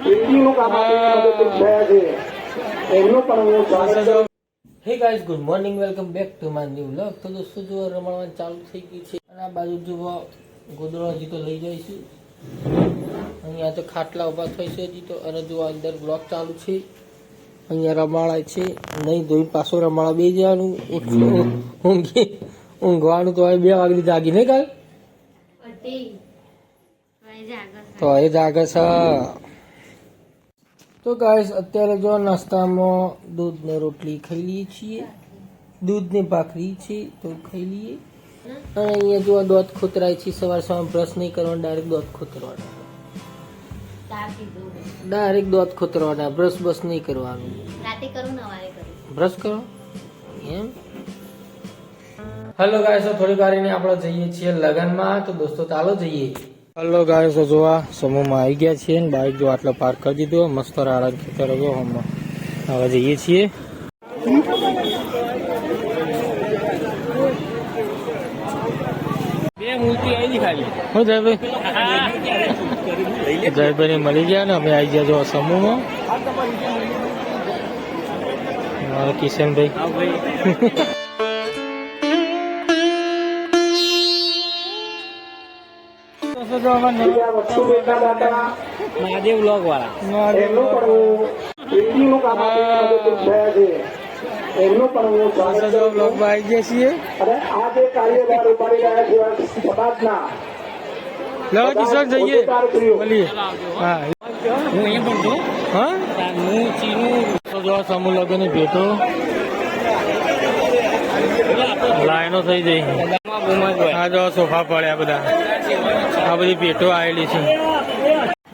હે guys, good morning, welcome back to my new vlog. તો દોસ્તો જો રમણવાનું ચાલુ થઈ ગયું છે અને આ બાજુ જો ગોદડો હજી તો લઈ જઈશું. અહીંયા તો ખાટલા ઉભા થઈ છે હજી તો, અને જો અંદર બ્લોક ચાલુ છે. અહીંયા રમાળા છે, નહીં ધોઈ પાછો રમાળા બે જવાનું, ઊંઘવાનું તો હવે 2 વાગે જાગી નહીં કાલ તો એ જાગે છે. તો ગાઈસ અત્યારે જો નાસ્તામાં દૂધ ને રોટલી ખાઈ લઈએ છીએ, દૂધ ને ભાખરી છે તો ખાઈ લઈએ. અને અહીંયા જો દોત ખોતરાય છે, સવાર બ્રશ નહીં કરવાનું, ડાયરેક્ટ દોત ખોતરવાના, ડાયરેક્ટ દોત ખોતરવાના, બ્રશ બસ નહીં કરવાનું. બ્રશ કરો એમ. હેલો ગાઈસ, થોડી વાર આપણે જઈએ છીએ લગનમાં, તો દોસ્તો ચાલો જઈએ. હેલો ગાઈસ, જોવા સમૂહમાં આવી ગયા છીએ ને બાઇક જો આટલો પાર્ક કરી દીધો, મસ્ત રાડા ખેતર જો હવે જઈએ છીએ. બે મૂર્તિ આવી ખાલી હું જયભાઈ ને મળી ગયા ને અમે આવી ગયા જો સમૂહમાં. મારા કિશનભાઈ મહાદેવ વ્લોગ વાળા વ્લોગ માં આવી ગયા છીએ. લો કિશન જઈએ બોલીએ. હા હું અહીંયા પણ હા હું ચીનું જો સમૂહ લગ્ન ની ભેટો લાઈનો થઈ જઈ. આ જો સોફા પડ્યા બધા, આ બધી ભેટો આવેલી છે.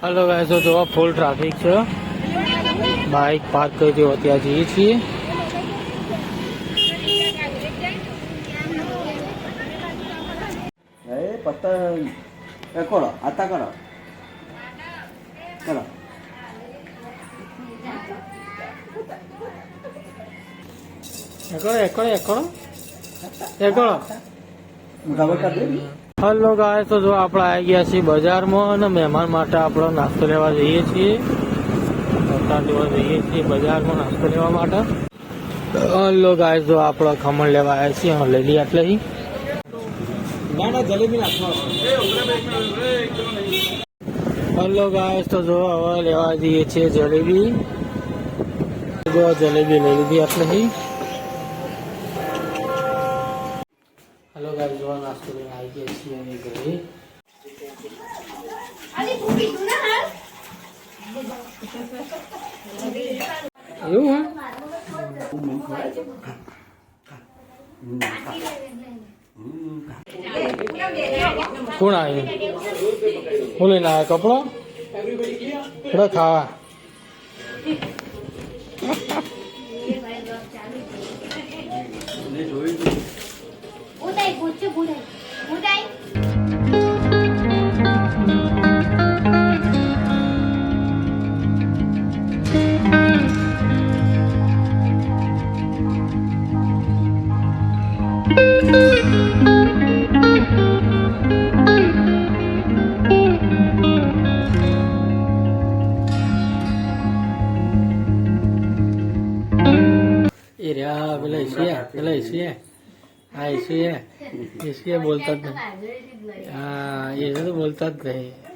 હલો ગાઈસ, જોવા ફૂલ ટ્રાફિક છે, બાઇક પાર્ક કરી દો, ત્યાં જઈએ છીએ. એકોડો આતા કરો કરો હલો ગાય, તો જો આપણે આવી ગયા છીએ બજારમાં અને મહેમાન માટે આપણો નાસ્તો લેવા જઈએ છીએ. લેવા જઈએ છીએ બજારમાં નાસ્તો લેવા માટે. હલો ગાય, જો આપણે ખમણ લેવા આવ્યા છીએ, લઈ લઈએ એટલે હલો ગાય, તો જો હવે લેવા જઈએ છીએ જલેબી. જો જલેબી લઈ લીધી એટલે હલો ગાય, જો નાસ્તો લઈને આવી ગયા છીએ અમે ઘરે. એવું કોણ આવ્યું? હું લઈને આવ્યા કપડો થોડા ખાવા. પેલા બોલતા જ નહીં. હા, એ તો બોલતા જ નહીં.